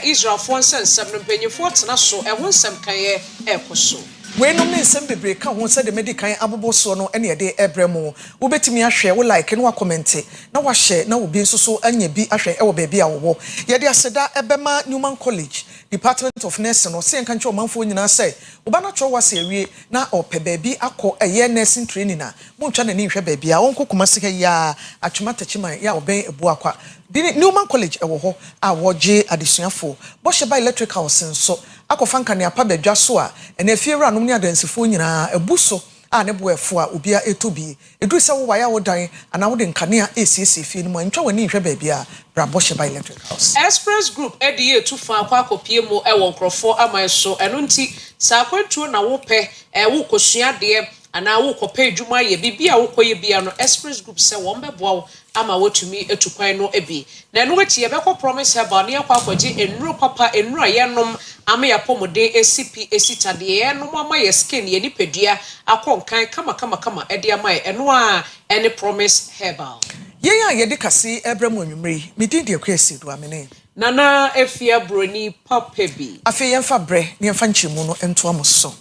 Israel for nsɛm no mpanyinfo tena so ɛho nsɛm kan yɛ ɛkɔ we no me sem bebre ka ho se de medical aboboso no ene de ebremu wo betimi ahwe wo like no wa comment na wa share na obi nso so anya bi ahwe e wo ba bi a wo ye de aseda ebema Newman College Department of Nursing no se enka nche omanfo nyina se oba na tro wase awie na ope ba bi akọ eye nursing training na montwa na ni hwe ba bi a wonko kuma se ya atwuma tachima ya oben ebu akwa Newman College ewo ho a woje adesuafo bo hye ba electrical senso akofan ne apa badwa so a ene fiewura no ne adansifo nyina ebuso a ne boefo a obia etobi edu se wo waya wo dan ana wo de nkanea esiesie fie no mu ntwa wani hwe ba bia bra bo hye ba electric house Express Group edi etufa akwa akopie mu ewo nkrofo aman so eno nti sa akwantuo na wo pe wo kosua de ana wo kopa adwuma ye bibia wo koye bia no Express Group se wo mbeboa wo ama wotumi etukwan no ebi na eno wetie beko promise heba ne yakwa akwaji enuro papa enuro yenom ama yapomode ACP esitade yenom ama ye skin ye nipadua akonkan kama ede ama eno a ene promise heba yen a ye de kase ebremu anwumre medin de akwa Asieduaa amene nana Afia Broni papa bi Afia yemfa bre ne yemfa nchimu no ento amoso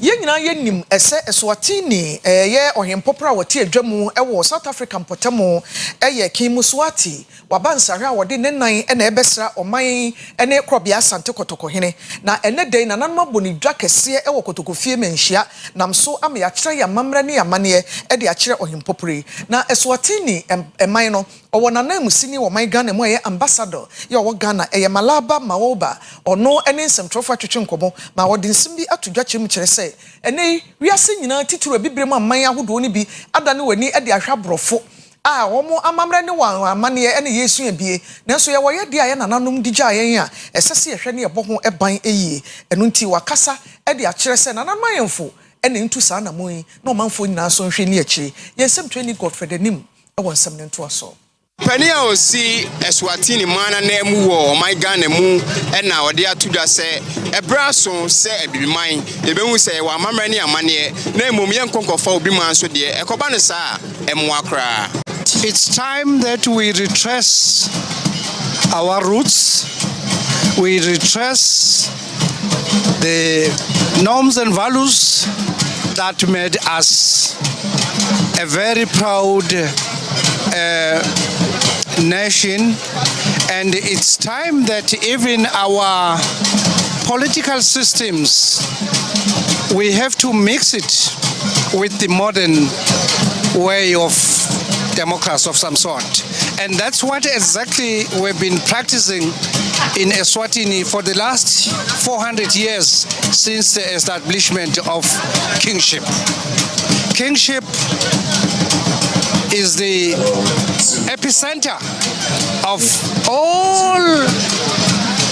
Yenyina yenim ese Eswatini ye ohempopra wote adwamu ewo South Africa mpotamo eye Kimuswati wabansahwe a wode ne nan na ebesra oman ene krobia asante kotoko hene na ene den na nanma boni dwa kese ewo kotoko fie menhia namso ama ya kire ya mamra ne yamane e de akire ohempopre na Eswatini eman no owo nanam sini wo man Ghana mo ye ambassador ye owo Ghana eye Malaba Mawoba ono ene nsem trofo atwetwe nkomo ma wode nsem bi atodwa kyem kire se ene wiase nyina tituru bibrem amman ahodo ni bi adane wani e de ahwa brofo a womo amamre ne wan amane ene yesu abie nanso ye woye de aye nananom digya ayen a esese yehwe ne yebo ho eban eyie eno nti wakasa e de akire se nananom ayemfo ene ntu saa na moyi na omanfo nyina so nhwe ni akire yensem training Godfred anim e wonsem ne nto aso Pania osi Eswatini mana na emu wo my Ghana mu na ode atudwa se ebraso se ebibiman ebehu se wa amamre ne amane na emom ye nkonkofo obi man so de ekoba ne saa emu akra. It's time that we retrace our roots, we retrace the norms and values that made us a very proud nation, and it's time that even our political systems, we have to mix it with the modern way of democracy of some sort. And that's what exactly we've been practicing in Eswatini for the last 400 years since the establishment of kingship. Kingship is the epicenter of all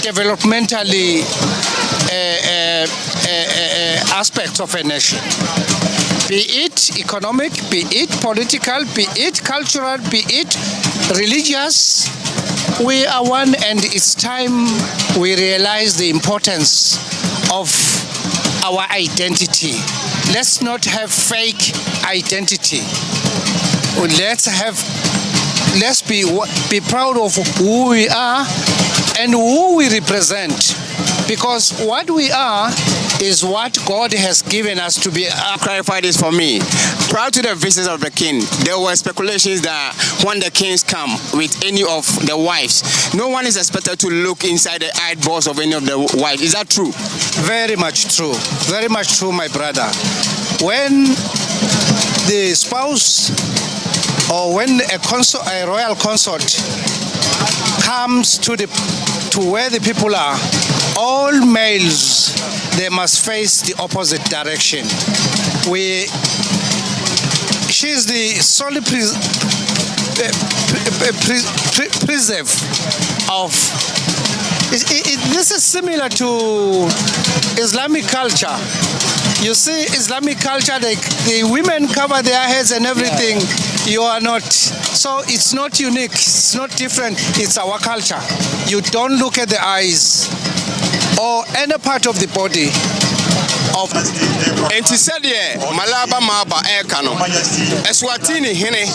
developmentally aspects of a nation. Be it economic, be it political, be it cultural, be it religious, we are one, and it's time we realize the importance of our identity. Let's not have fake identity. Let's be proud of who we are and who we represent, because what we are is what God has given us to be. Clarify this for me. Prior to the visit of the king, there were speculations that when the kings come with any of the wives, no one is expected to look inside the eyeballs of any of the wives. Is that true? Very much true. Very much true, my brother. When the spouse or when a royal consort comes to where the people are, all males, they must face the opposite direction. She's the solely preserve of. This is similar to Islamic culture. You see, Islamic culture, the women cover their heads and everything. You are not. So it's not unique. It's not different. It's our culture. You don't look at the eyes or any part of the body of. And he said, Malaba Maba Ekano, Eswatini Hene,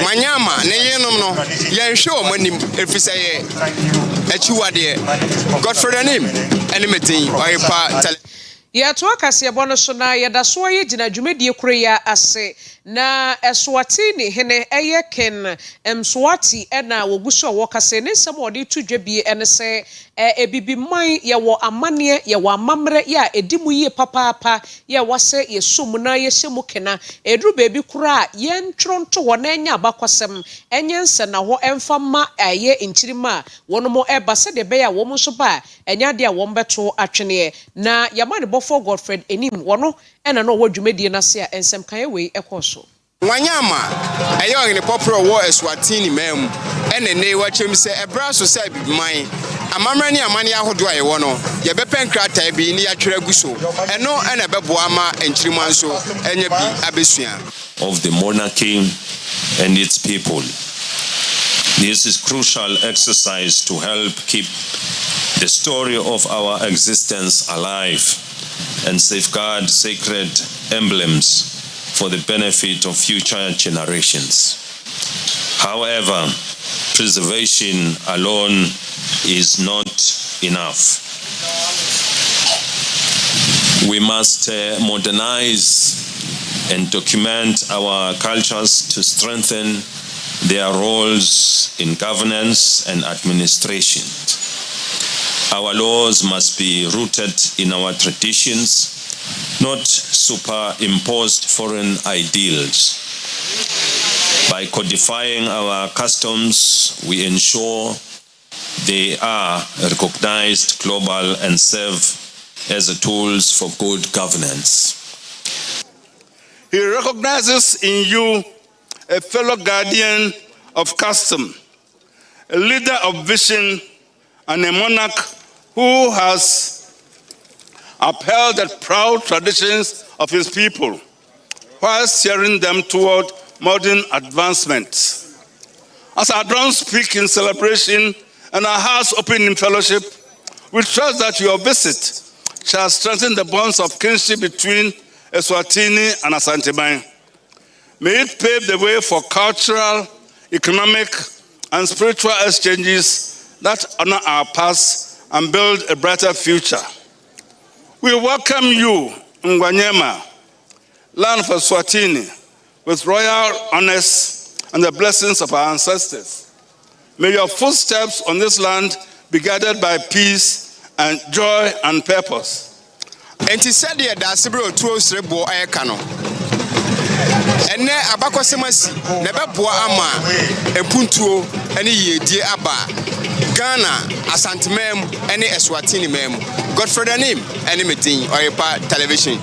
Manyama, Neyenom, Yansho, if you say. achiwade Godfrey anim ene metin Oyerepa ya to akase ebo no so na yeda so ye gina dwumedie kure ya ase na Eswatini hene ken Mswati na woguso wo kase ne nsem ode tu dwabie ene se ebibiman ye wo amane ye wo amamre ya edimu ye papapa ye wase ye sum na ye hyemu kena edru bebi kura ye ntronto wo na nya abakwasem enye nse na ho emfama aye inchirima wono mo eba se de be ya wo mo so ba enya de a wo mbeto atwene na yamane bofo Godfred enim wono ena no wo dwumedie na se a ensem kan we ekoso Wanyama ayo ngene popro wo Eswatini mem ene ne wachem se ebra so se bibiman amamra ni amane ahodo aye wo no ye bepen krata bi ni atwere guso eno ene bebo ama enchirima nso enye bi abesua of the monarchy and its people. This is crucial exercise to help keep the story of our existence alive and safeguard sacred emblems for the benefit of future generations. However, preservation alone is not enough. We must modernize and document our cultures to strengthen their roles in governance and administration. Our laws must be rooted in our traditions, not superimposed foreign ideals. By codifying our customs, we ensure they are recognized global and serve as tools for good governance. He recognizes in you a fellow guardian of custom, a leader of vision, and a monarch who has upheld the proud traditions of his people while steering them toward modern advancement. As our drums speak in celebration and our hearts open in fellowship, we trust that your visit shall strengthen the bonds of kinship between Eswatini and Asanteman. May it pave the way for cultural, economic, and spiritual exchanges that honor our past and build a brighter future. We welcome you, Ngwanyema, land of Eswatini, with royal honors and the blessings of our ancestors. May your footsteps on this land be guided by peace and joy and purpose. Enti said ye da sebro tuo srebo ayeka no ene abakosemasi na beboa ama empuntuo ene yedie aba Ghana Asantemem ene Eswatini mem Godfrey anim ene metin Oyerepa television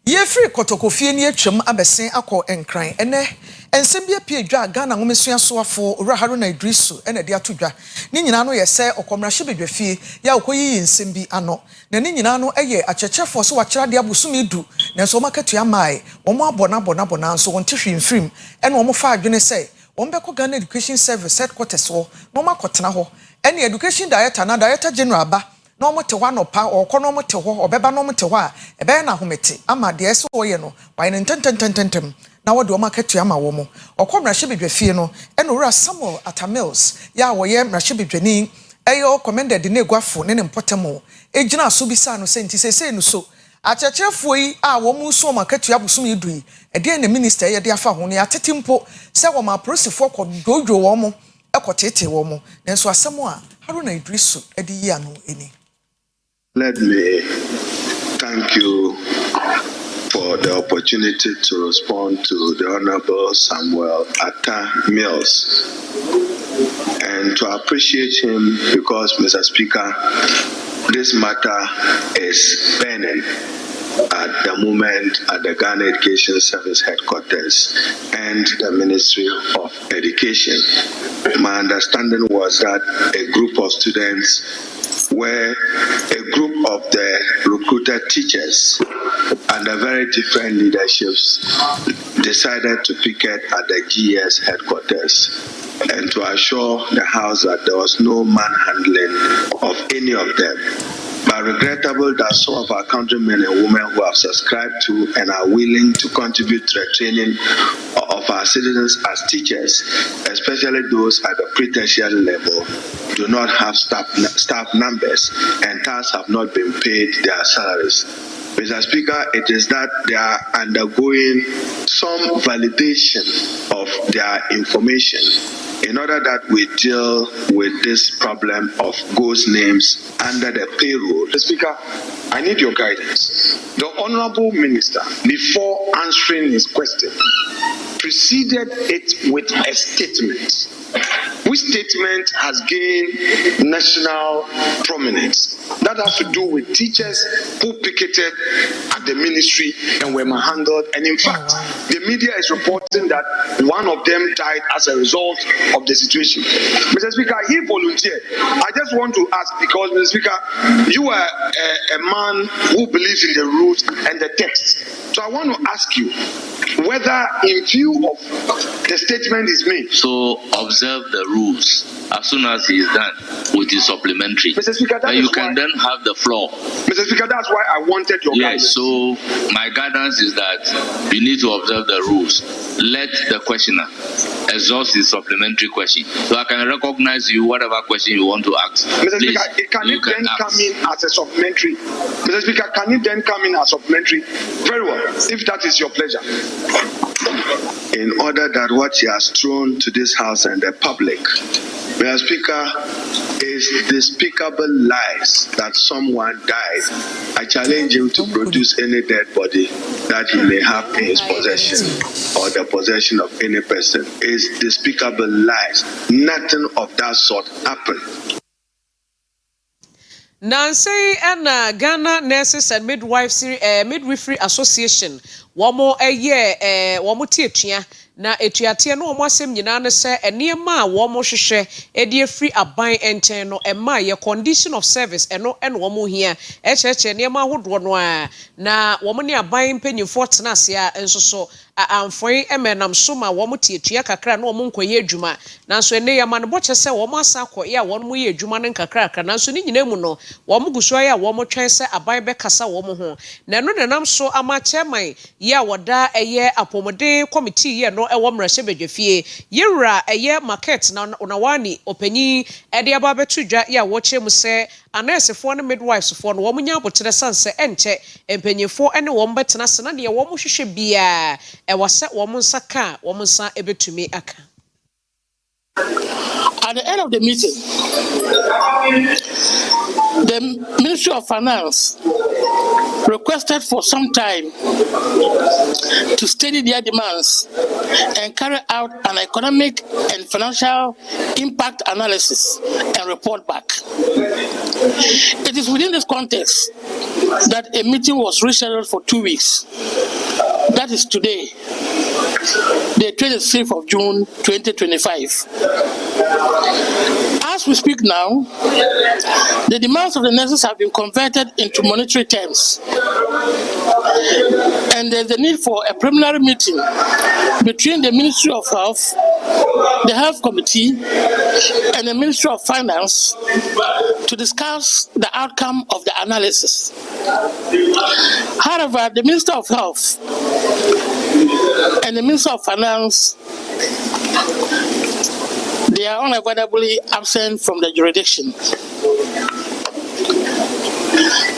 ye free kotokofie ni atwam abesen akọ enkran ene ensem bia pie dwa Ghana ngomesua soafo owura Haruna Idrisu ene de atodwa ni nyina no ye se okomrahye bedwafie ya okoyi ensem bi ano na ni nyina no eye achechefo so wakira de abusumi du na so makatua mai omo abona nso wonte hwimfrim ene omo fa adwene se ombeko Ghana Education Service headquarters so no makotena ho ene education director na director general ba no mo te ho anopa okọ no mo te ho obeba no mo te ho a ebe na homete ama de eso oye no wa ne tententem na wode o makatua ma wo mo okọ mrahye bedwafie no ene owura Samuel Atamils ya wo ye mrahye bedwani eyo commended ne guafo ne mpotemo ejina so bisa no senti sese no so achechefo yi a wo mu so makatua busum yidu yi ede na minister ye de afa ho ne atetempo se wo ma prosifo kọ dojo wo mo ekotete wo mo nenso asemo a Haruna Idrisu edi yi anu eni. Let me thank you for the opportunity to respond to the Honorable Samuel Atamils and to appreciate him because, Mr. Speaker, this matter is burning at the moment at the Ghana Education Service headquarters and the Ministry of Education. My understanding was that a group of students where a group of the recruited teachers under very different leaderships decided to picket at the GS headquarters and to assure the House that there was no manhandling of any of them. But regrettable that some of our countrymen and women who have subscribed to and are willing to contribute to the training of our citizens as teachers, especially those at the pre-tertiary level, do not have staff numbers and thus have not been paid their salaries. Mr. Speaker, it is that they are undergoing some validation of their information in order that we deal with this problem of ghost names under the payroll. Mr. Speaker, I need your guidance. The Honorable Minister, before answering his question, preceded it with a statement. Which statement has gained national prominence? That has to do with teachers who picketed at the ministry and were manhandled. And in fact, the media is reporting that one of them died as a result of the situation. Mr. Speaker, he volunteered. I just want to ask, because, Mr. Speaker, you are a man who believes in the rules and the text. So I want to ask you whether, in view of the statement is made, so observe the rules as soon as he is done with his supplementary. Mr. Speaker, that you can then have the floor. Mr. Speaker, that's why I wanted your guidance. Yes, so my guidance is that you need to observe the rules. Let the questioner exhaust his supplementary question. So I can recognize you, whatever question you want to ask. Mr. Please, Speaker, can it then come in as a supplementary? Mr. Speaker, can it then come in as supplementary? Very well, if that is your pleasure. In order that what he has thrown to this House and the public, Mr. Speaker, is despicable lies that someone died. I challenge him to produce any dead body that he may have in his possession or the possession of any person. Is despicable lies. Nothing of that sort happened. Nancy and Ghana Nurses and Midwifery Association, wamo wamo tietia na etuatie no wamo asem nyina ne se enema wamo hwehwe edi free aban enten no ema ye condition of service eno wamo hia echeche enema ahodo no a na wamo ne aban mpanyimfo tena ase a ensoso amfoi emenam so ma wamo tietia kakra na wamo nkoye adwuma nanso ene ya ma ne boche se wamo asa akoye a wamo ye adwuma ne kakra nanso ni nyina mu no wamo guso ya wamo twen se aban be kasa wamo ho na no nenam so ama chairman ya wada eye apomode committee ye no ewo mrahye bedwafie yewra eye market na wani opanyi ede aba betudwa ya wo chemu se anesefo ne midwives fo no wom nya abotere sanse enche empanyefo ene wom betena se na de wom hwehwe bia ewase wom nsaka wom nsa ebetumi aka. At the end of the meeting, the Ministry of Finance requested for some time to study their demands and carry out an economic and financial impact analysis and report back. It is within this context that a meeting was rescheduled for 2 weeks. That is today, the 26th of June 2025. As we speak now, the demands of the nurses have been converted into monetary terms, and there's a need for a preliminary meeting between the Ministry of Health, the Health Committee, and the Ministry of Finance to discuss the outcome of the analysis. However, the Minister of Health and the Minister of Finance, they are unavoidably absent from the jurisdiction.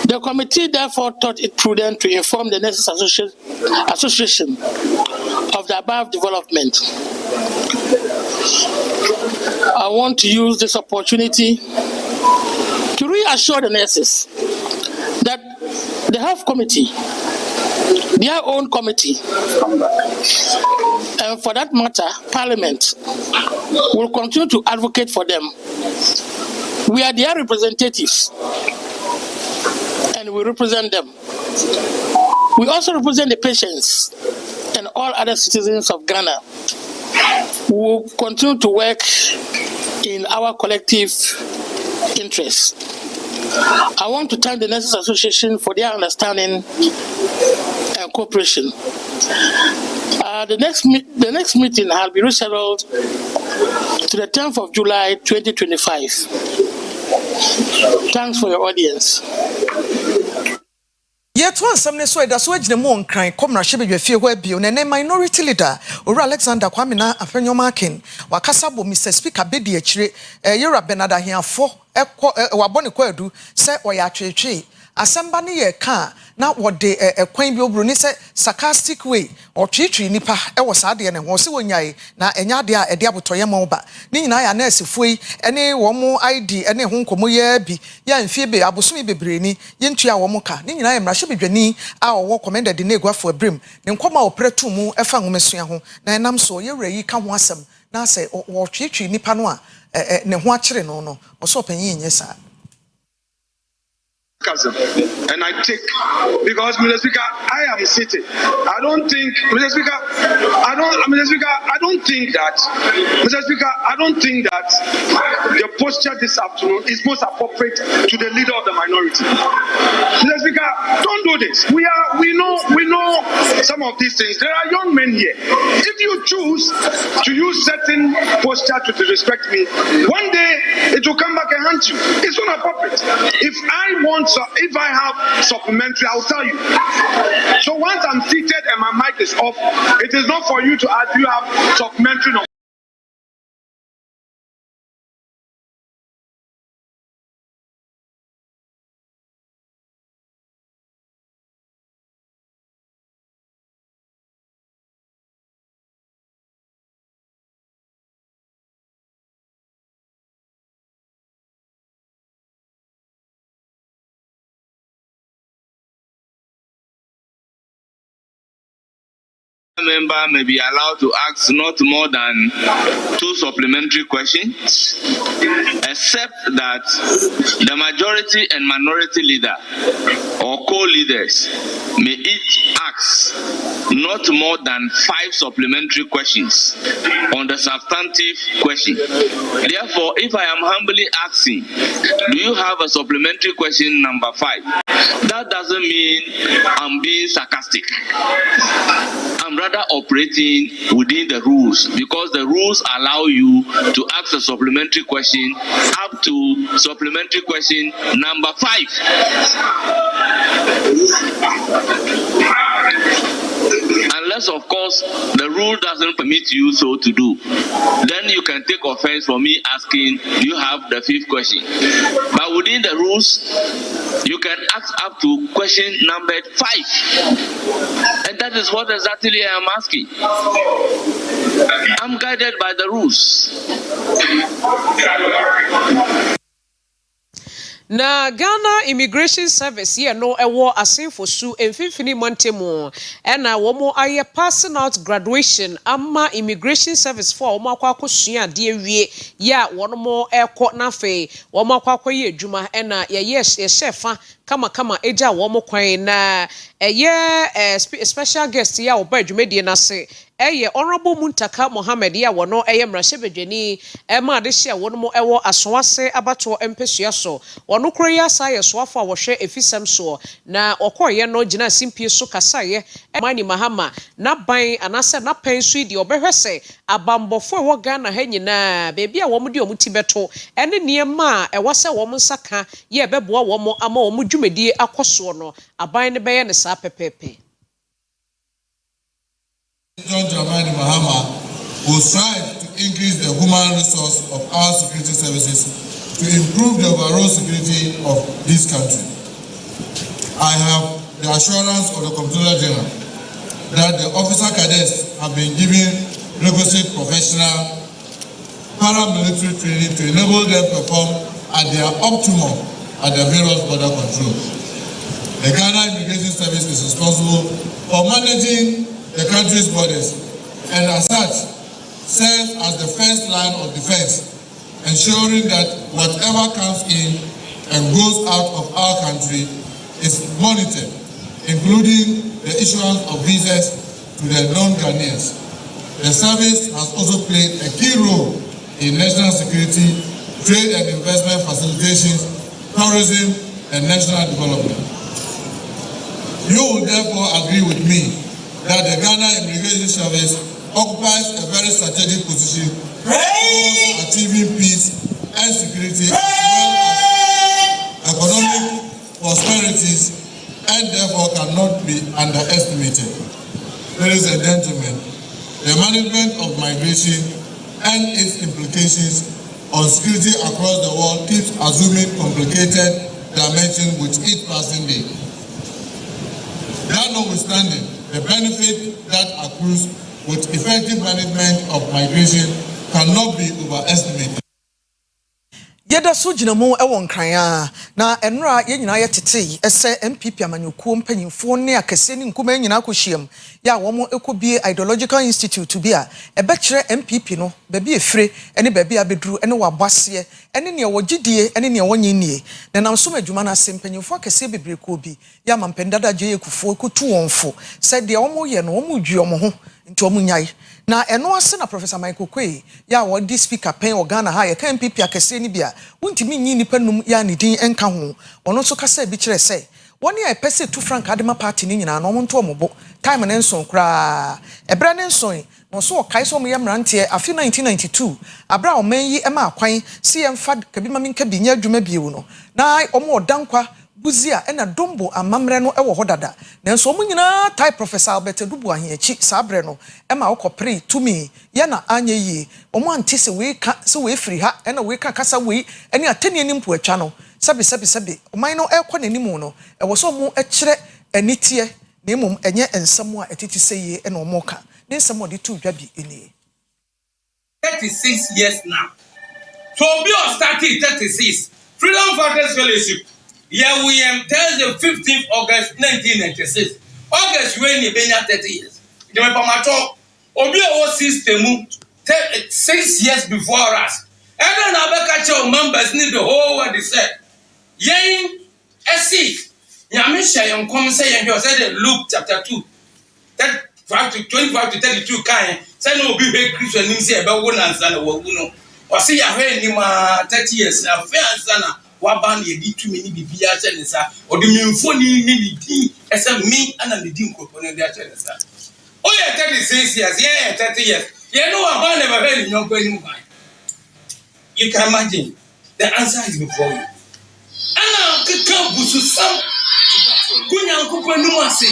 The committee therefore thought it prudent to inform the Nurses Association of the above development. I want to use this opportunity to reassure the nurses that the Health Committee, their own committee, and for that matter, Parliament, will continue to advocate for them. We are their representatives, and we represent them. We also represent the patients and all other citizens of Ghana. We will continue to work in our collective interests. I want to thank the Nurses Association for their understanding and cooperation. The next meeting will be rescheduled to the 10th of July 2025. Thanks for your audience. Yet one some so that's why the moon crying come na shebe fear where be on a minority leader or Alexander Kwamina Afenyo Markin Wakasabo Mr. Speaker Bedi Echire Yura Benada here for waboni kwedu se oya tretre asamba ne ye ka na wode kwan bi obro ni se sarcastic way or tretre nipa e wo saade ne ho se wonyae na enya de a ede abotoye mo ba ni nyina ya na asifoi ene wo mo ID ene ho nkomo ya bi ya mfie be abosomi bebre ni ye ntua wo mo ka ni nyina ya mrahye bedwani a wo commended de neguafo abrim ne nkoma operetu mu efa ngomesua ho na enam so ye wura yi ka ho asem na se wo tretre nipa no a ne ho akire no no oso panyin nyesa. And I take, because Mr. Speaker, I am sitting. I don't think, Mr. Speaker, I don't think that the posture this afternoon is most appropriate to the leader of the minority. Mr. Speaker, don't do this. We know some of these things. There are young men here. If you choose to use certain posture to disrespect me, one day it will come back and haunt you. It's not appropriate. If I have supplementary, I'll tell you. So once I'm seated and my mic is off, it is not for you to ask, do you have supplementary? No. Member may be allowed to ask not more than 2 supplementary questions, except that the majority and minority leader or co-leaders may each ask not more than 5 supplementary questions on the substantive question. Therefore, if I am humbly asking, do you have a supplementary question number 5? That doesn't mean I'm being sarcastic. I'm rather operating within the rules, because the rules allow you to ask a supplementary question up to supplementary question number 5. Unless, of course, the rule doesn't permit you so to do. Then you can take offense for me asking, do you have the 5th question? But within the rules, you can ask up to question number 5. And that is what exactly I am asking. I'm guided by the rules. Na Ghana Immigration Service here no ewo asenfo su emfimfini montemo na womo aye passing out graduation ama Immigration Service for womo akwa de wie ya wono ekọ na fe womo akwa ye adwuma na ye shefa kama eja womo kwan na special guest ya oba adwumedie na se Honorable Muntaka Mohammed ya wono mrahye bedwani ma de hye wono ewo asowase abato empesua so wono kroya saye soafo a wohwe efisem so na okoye no gina simpie so kasaye mani mahama na ban anase na pan so di obehwese abambofo ewo Ghana ha nyina bebi a womo di omuti beto ene niema ewo se womo nsaka ye beboa womo ama womo dwumedie akoso no aban ne beye ne sa pepepe. John Dramani Mahama will strive to increase the human resource of our security services to improve the overall security of this country. I have the assurance of the Comptroller General that the officer cadets have been given requisite professional paramilitary training to enable them to perform at their optimum at the various border controls. The Ghana Immigration Service is responsible for managing the country's borders, and as such serves as the first line of defense, ensuring that whatever comes in and goes out of our country is monitored, including the issuance of visas to the non-Ghanaians. The service has also played a key role in national security, trade and investment facilitation, tourism, and national development. You will therefore agree with me that the Ghana Immigration Service occupies a very strategic position towards achieving peace and security as well as economic prosperities and therefore cannot be underestimated. Ladies and gentlemen, the management of migration and its implications on security across the world keeps assuming complicated dimensions with each passing day. That notwithstanding, the benefit that accrues with effective management of migration cannot be overestimated. Yeda so gyina mu won kran na enra ye nyina ye tete ese MPP amanyukuo mpanyimfo ne akese ne nkuma nyina akɔhyiam ya wo mo ekobie ideological institute bi a ebe kire MPP no ba bi efire ene ba bi abeduru ene wabase ene ne wogidie ene ne wonyenie na nam so madwuma na sempanyimfo akese bebre ko bi ya mampendada gye yekufuo kotu wonfo se de wo mo ye no wo mo dwi wo ho nti wo mo nyai na eno ase na Professor Michael Kwei ya wo di speaker pen Ghana ha ye kan MPP akese ni bia wontimi nyi nipa num ya ne din enka ho ono so kasa bi kire se woni a pese tu frank adema party ni nyina no monto omobo time ne nson kra ebra ne nson no so kai so mo yemrante afi 1992 abra o man yi ema akwan si emfa kabi ma minka bi nya adwuma biu no na omo odankwa buzia ena dombo amamre no ewo hodada nanso omo nyina tai Professor Albert Dubu ahiachi sabre no ema okopre tumi ya na anya yi omo antise we ka se we free ha ena we ka kasa we ene atani nimpo atwa no sabi oman no ekɔ nanimu no ewo so omo ekire anitie na emom enye ensamo a etiti seye ena omo ka ne ensamo de tu dwa bi eni 36 years now. So we are starting 36. Freedom Fighters Fellowship. Yeah, we am Thursday 15th August 1996. August when you been 30 years. You remember my talk? Obi our system 6 years before us. And then I catch our members need the whole world they said. Yen SC. Yamisha yon come say you said Luke chapter 2. That 25 to 32 kind. Say no be very Christian him say about one answer no no. Or say ya he ni ma 30 years na fair answer na wa ban ye di tumi ni bibia che ne sa. O de memfo ni di ese me ana me di nkoko na dia che ne sa. O ye 36 years, yeah 30 years. You know what ban never heard in your any mind. You can imagine the answer is before you. Ana keka busu sam kunya nkoko nu ase.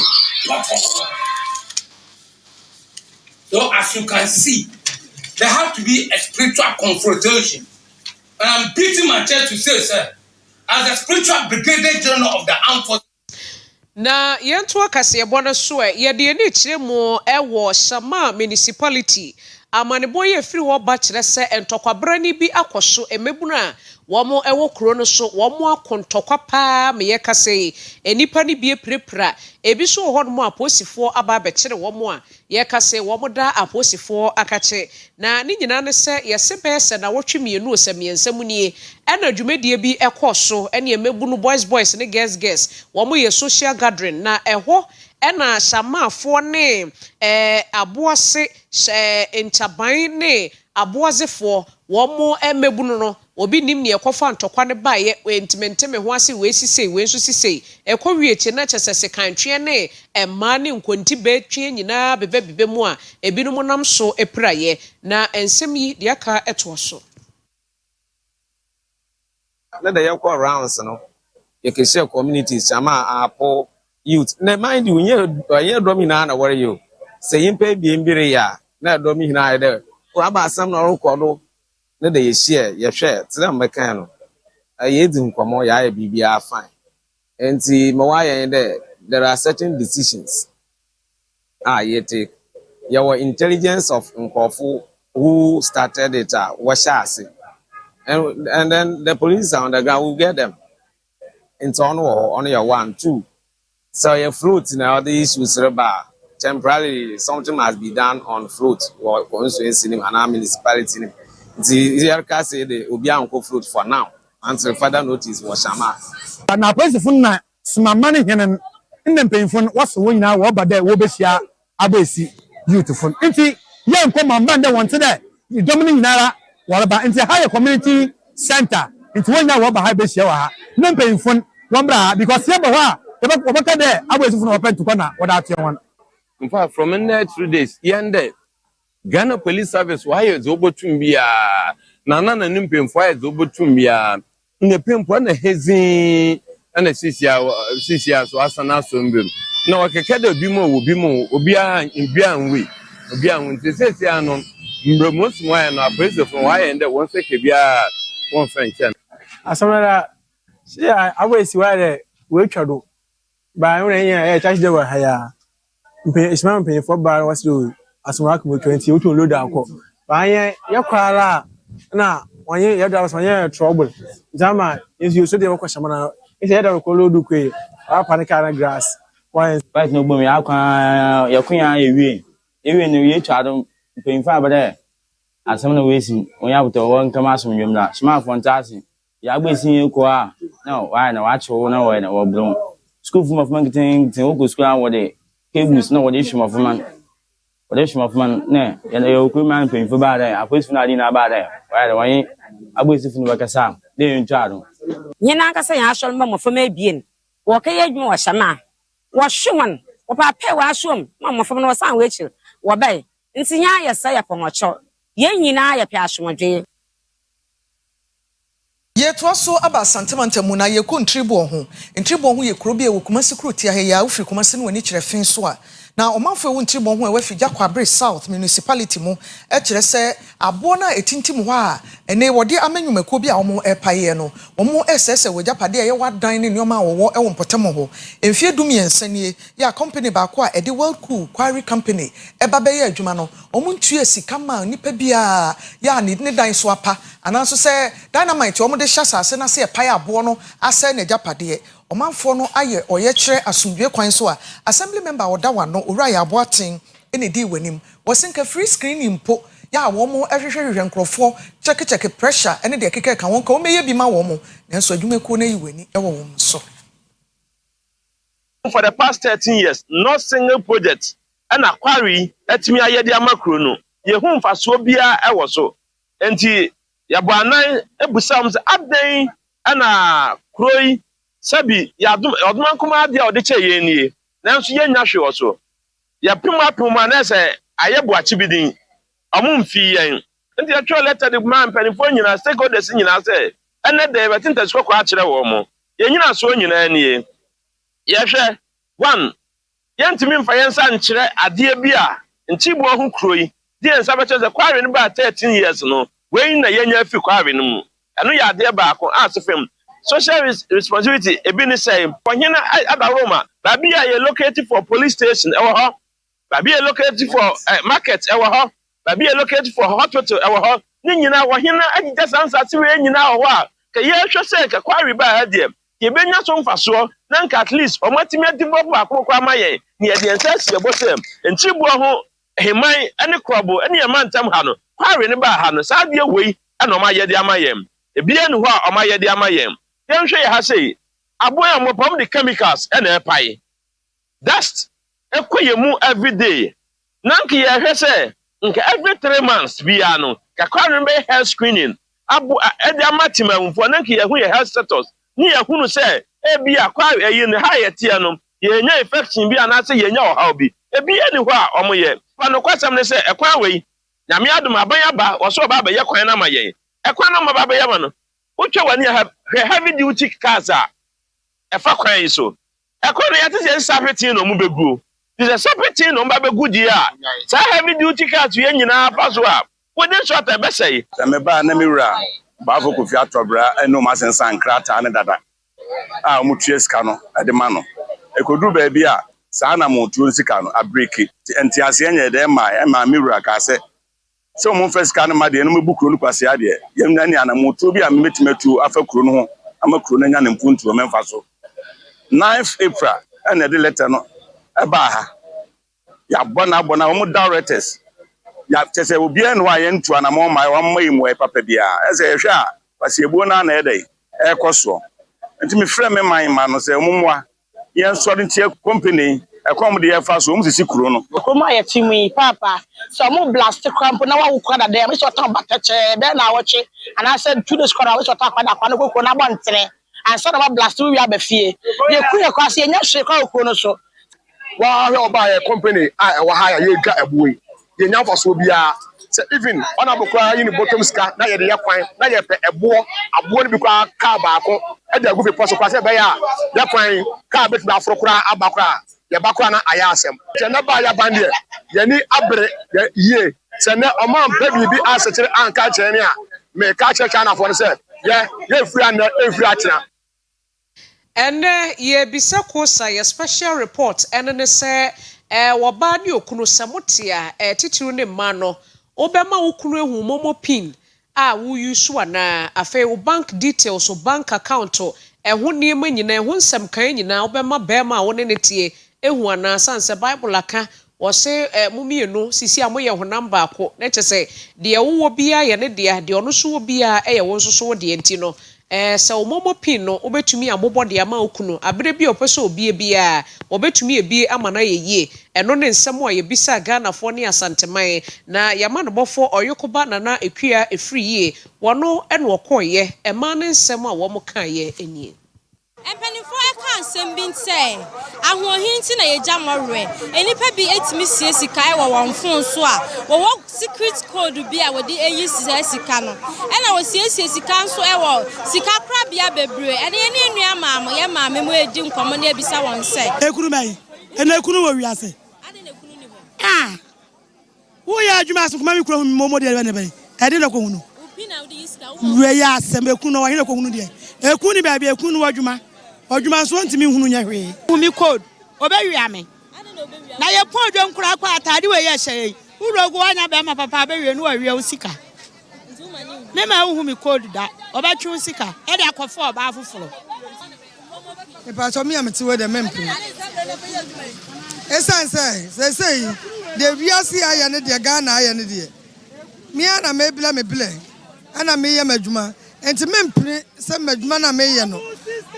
So as you can see, there have to be a spiritual confrontation. And I'm beating my chest to say, sir, as a spiritual brigadier general of the armed forces. Na yentu akase ebono so ye de ni kire mu ewo Shama municipality amanebo ye firi wo ba kire se entokwa ni bi akoso emebuna womo ewo kuro no so womo akontokwa pa me ye kase enipa ni bi eprepra ebi so ho no aposifo aba be kire womo a ye kase womo da aposifo akache na ni nyina ne se ye sebe se na wotwe mienu osemiensam nie ena dwumedie bi ekoso ene emebunu boys ne girls womo ye social gathering na eho ena Shamafo ne aboase ntaban ne aboazefo womo emebunu no obi nim ne ekofa ntokwa ne baye entimenteme ho ase we sisei we nso sisei ekowie che na chesese kantwe ne emma ne nkonti betwe nyina bebe mu a ebinum nam so epraye na ensem yi de aka etoso na the yakwa rounds no you can share communities Shama apo youth na mind you ye domina na wore you say yimpa biembire ya na domina de aba asam na rokodo na de share ye hwe tira mbeka no ayedi nkomo ya bibia fine enti mawaye de there are certain decisions you take your intelligence of nkofo who started it washase and then the police on the ground will get them into on your 1 2 so your float now the issues about temporarily something must be done on float or constituency and municipality the here say the obi anko float for now until further notice was Shama na principal na smamane henen ndem penfon waso wonyina wo bada wo besia abesi beautiful nti ye nko mamba nde wonte de domini nyinara waraba nti higher community center nti wonyina wo ba ha besia wa ha ndem penfon wambra because ye ba wa e ba ka de abesi fun open to corner wo da tie won in fact from in there 3 days yende Ghana Police Service why zo botum bia na nimpemfo ya zo botum bia nepemfo na hezin ana sisia so asana so mbem na wakeke da obi mo obi anwe obi anwe sisia no mbremos mo ya no apresofo wa ya nde won se ke bia won fenchen asamara sia awesi wa de we twado ba nwere ya charge de wa haya isman pay for bar was do asumara ko 20 o to load akọ ba yen yakwara na wanye ya da wanye trouble jama you so de ko shamana ise ya da ko load ko apa ne kana grass why right no gbemi akwa yakunya ewie no ye twado pay for ba de asam na wesi onya buto won kama asum nwem na smart phone tasi ya gbesi ko a na why na wa chewo na why na wo bro school form of marketing tin wo school an wo de cables na wo de issue of man ne ya yo ku man pay for ba de akwesi na di na ba de why na why agbesi funu bakasa de ntwado nyina nkasa ya asol mo fama ebien wo ka ye dwuma wo shama wo hwewon wo pa pe wo asom mo fama no san we chil wo bai nti nya ya sa ya pongocho ye nyina ya pe asomdwe ye to so aba santimanta mu na ye ko ntribo ho ye kuro bi e wo Kumasi kuro tia he ya ofri Kumasi no wani kire fin so a na omanfo ewu ntribo ho e wa fija Kwabre South municipality mu e kire se abo na etintim ho a ene wode amanyumako bi a omo epaye no omo esese wajapade ye wadan ne nyoma wo e wo mpotem ho emfie dum yensanie ya company ba ko a ede World Cool Quarry Company e ba be ye adwuma no omo ntue sika ma nipa bia ya ne dan so apa ananso se dynamite omo de hyasase na se epaye abo no ase ne japade omanfo no aye oyekire asumdwe kwan so a assembly member oda wano ora ya aboaten ene di wanim wosinka free screen impo ya wo mo ehwehwehwe nkrofo check pressure ene de keke ka won ka o meye bi ma wo mo nanso adwumako na yiwani e wo wo so. For the past 13 years no single project and quarry etimi ayede amakro no ye hu mfaso bia e wo so enti yabo anan ebusam se aden ana kroi sabi ya odman kuma dia ode che ye nie nanso ye nya hwe wo so ya pima na se ayebo achibidin amumfi yen enti ya twa letter the man penifo nyina stakeholders nyina se ene de betinta siko kwa akire wo mo ye nyina so nyina nie ye hwe one yentimi mfa yensa nkire ade bi a ntibo ho kroi die nsa beche ze kware ne ba 13 years no we na yenya fi kware no mu eno ya ade ba ko asefem social responsibility ebi ni say pohina adaroma ba bia ye located for police station ewo ho ba bia located for market ewo ho ba bia located for hospital ewo ho ni nyina wo hina agija sansase we nyina ho a ka ye hwe say ka kwari ba ha de ye benya so mfaso na nka at least o matimi develop akoko amaye ni ye de nsase ye botem ntibu ho heman ene krobo ene ye mantam ha no kwari ne ba ha no sa de wei ene o maye de amayem ebi enu ho a o maye de amayem yenhwe ya ha sei aboya mopam the chemicals and epai dust ekoyemu every day nanki ya hwe say nka every 3 months bia no ka kwanu be health screening abo ede amatima mfo nanki ya hu ya health status ni ya hunu say e bia kwa eyi ne ha ye tie no ye nya infection bia na say ye nya ohaw bi e bia ni ho a omoye pano kwasam ne say ekwan wei nyame adom abanya ba wo so ba ba ye kwan na ma ye ekwan na ma ba ba ye ma no uche wani heavy duty cars a efa kwan yi so ekoro ya tese sapeti no mu begu tese sapeti no mba begu di a sa heavy duty cars ye nyina paso a wodi short e besai me ba na miwura ba fo kofi atobra eno ma sensan krata ne dada a mu tue ska no ade ma no ekodu ba bia sa na mu tuo sika no a break enti ase enye de ma miwura ka se so mo first kan ma de no mebukuro no kwase ade yem na ni anamoto bi a metimatu afa kuro no ho amakuro na nya ne mpuntu o memfa so 9th April and the letter no eba ha ya bona mo directors ya tese obi en wa ye ntu anamo ma wa mai mo e papa bia ese ehwe a kwase ebuo na na ede e koso enti me frɛ me man ma no se omumwa ye nsori ntie company ekom de ye fa so omsisi kuro no koma ye timi papa so mo blast cramp na wa wukwa da dem so tan batache be na woche ana said 2 days kora we so tan kwada kwa no koko na bontere and so na blast we abafie ye kuye kwase enya hwe kwa koko no so wa he oba ye company a wa ha ye dwa ebuwe ye nya faso bia say even honorable kwa yin bottom ska na ye de yakwan na ye pe ebo abo ni bi kwa ka ba ko e de agufi poso kwa se be ya yakwan ka bet na afro kura abakwa ye bakwa na aya asem je na ba ya bande ye ni abre ye se ne omam pe bibi asechere anka chere ni a me ka chere na for se ye free na e free atina. And ye bisa kosa ye special report and ne say woba ni okunu samotia titiru ne ma no obema okunu ehu momo pin a wo use na afa wo bank details o bank account ehu niema nyina ehu nsem kan nyina obema bema wo ne netie ehu ana sanse bible aka wo se mumienu sisi amoye ho number ako na chese de wo bia ye ne de ono so wo bia ye wo nso so de enti no se omomo pin no obetumi abobo de ama okunu abere bi opese obi bia obetumi ebie amana yeye eno ne nsem o ye bisa Ghana fo ne asanteman na yama no bofo oyokoba na ekua efriye wono eno okoye ema ne nsem a wo mo kan ye enie empanifo aka nsem bi nse ahohinti na yeja morwe enipa bi etimi sika e wo wonfon so a wo secret code bi a wodi eyi sika no ena wo sika nso e wo sika kra bia bebre ene ye ne nua maamo ye maame mo edi nkomo na ebisa won se ekunu mai ena ekunu wo wiase ade na ekunu ni ho wo ya adwuma so kuma mi kura hu momo de ne bai ade na ko hunu obi na wodi sika wo we ya asem ekunu wo hene ko hunu de ekunu ba bia ekunu wadwuma odwuma so ntimi hunu nya hwe umi code obewi ame na ye pon dwom kura kwa atade we ye hye urogo anya be ma papa bewi no awie usika me ma hu mi code da obetwe usika e de akofo oba afoforo e pa so mi amti we de mempre esanse say de wiase aye ne de Ghana aye ne de mi ana mebla ana me ye madwuma enti mempre se madwuma na me ye no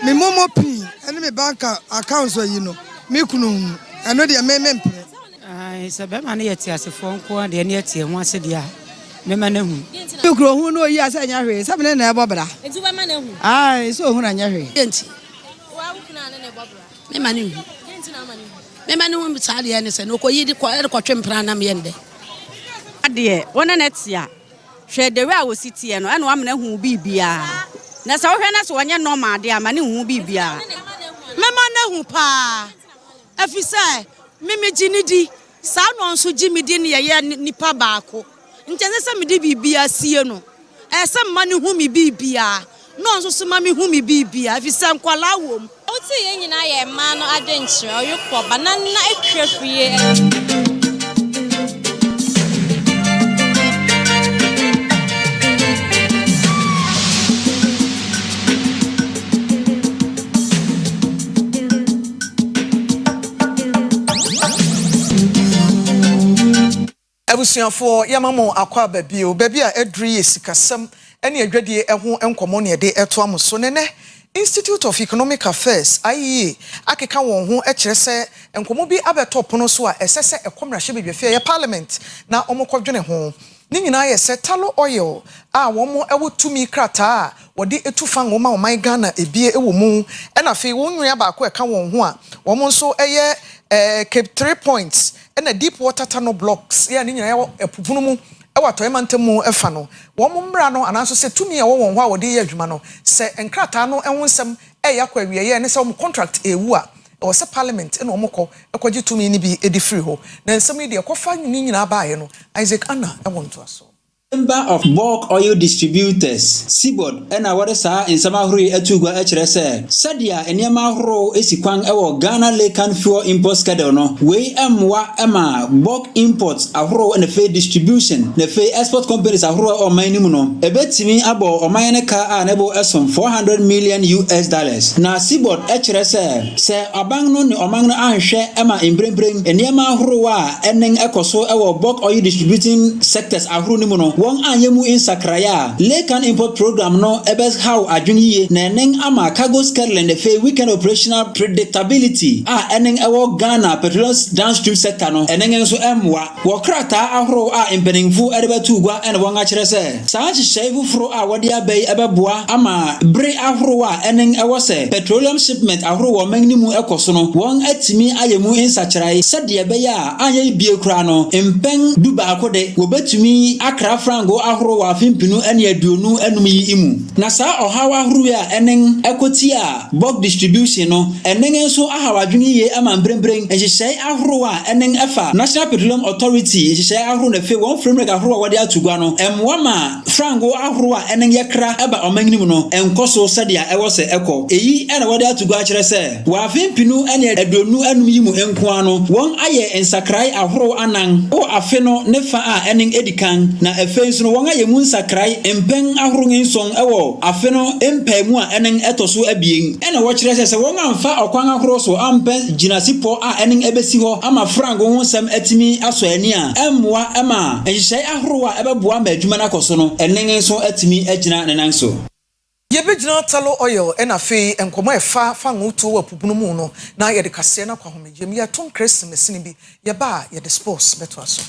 me momo pin ene me bank account so yi no me kunu eno de me mempre se be ma ne yeti asefo nko de ne yeti hu ase de a me ma na hu me kuro hu no yi ase nya hwe se me na e bobra enti be ma na hu so hu na nya hwe enti wa hu na ne bobra me ma na hu enti na ma na hu me ma na hu mi sa de ne se no ko yi de ko twempra na me yende ade wona netia hwe de we a wo sitie no ene wa me na hu bibia na sa wohwe na so wonye normal de ama ne hu bibia mema na hu pa afise mimi jinidi sa no nso jimidi ne ye nipa baako ntense se mede bibia sie no ese mma ne hu mi bibia no nso so ma me hu mi bibia afise nkwala wom oti ye nyina ye ma no adwenkyere oyukọ banana etwefie Abusuafo yamamo akwa baby a edri esikasem ene adwadie eho enkomo ne de eto amoso ne Institute of Economic Affairs IEA akeka won ho ekire se enkomo bi abeto pono so a esese ekomrahye bebefie ye parliament na omokodwene ho ni nyina ye se talo oil a womo ewotumi krata wode etufa ngoma oman Ghana ebie ewo mu ena fe wonwia ba ko eka won ho a womo nso eye Cape 3 points ena deep water tunnel blocks ya ni nyina ye epupunu mu ewato emantemu efa no wo mmra no ananso se tumi ya wo ho a wode ye adwuma no se enkrata no enwonsem eya kwa wiye ye ne se wo contract ewu a o se parliament ena omokọ ekwaji tumi ni bi edi free ho na nsem de ekofa ni nyina baaye no Isaac Anna ewonto aso Member of bulk oil distributors Seaboard ena wore saa nsama hori atugwa akire se sadia eniema horo esikwan ewo Ghana Lake Fuel Import Schedule no we ema bulk imports ahoro na fe distribution na fe export companies ahoro o man nimu no ebetimi abo o man ne ka a nebo esom $400 million na Seaboard akire se aban no ni o man no anhwe ema embrembrem eniema horo a enen ekoso ewo bulk oil distributing sectors ahoro nimu no won anyemu insakraya lekan import program no ebe how adwuniye na enen ama cargo schedule the fe weekend operational predictability enen ewo Ghana petroleum downstream sector no enen nso emwa wo krata ahoro empeningfu edebatu gwa ene won akire se saa hyehyɛ fufuro wode abai ebeboa ama bre ahoro enen ewo se petroleum shipment ahoro wo magnimu ekoso no won atimi ayemu insakrai sade be ya anya bie kura no empen duba akode wo betumi akra frango ahoro wa afimpinu ene aduonu enum yi imu na saa ohawa ahoro enen ekoti bulk distribution no enen nso ahawadwene ye ama mbrembrem ehyehyɛ ahoro enen efa National Petroleum Authority ehyehyɛ ahoro na fe won framework ahoro wode atugwa no emwa ma frango ahoro enen yekra eba omagnimu no enkoso sade ewo se eko eyi ene wode atugwa akire se wa afimpinu ene aduonu enum yi mu enkoa no won aye ensakrai ahoro anan o afe no ne fa enen edikan na efe nso no won aye mu ensakrai empen ahoro nson ewo afe no empemu enen etoso abien ene wo kire se won amfa okwan ahoro so ampen ginasipo enen ebesi ho ama frango ho sam atimi aso ani emwa ema ehyehyɛ ahoro ebeboa ma adwuma na koso no enen nso atimi agina nenan so Yebejina talo oil ena fe enkomo efa fa ngutu wa pupunu mu no na ye de kase na kwa homeje mi ya ton Christmas ni bi ye ba ye de sports beto aso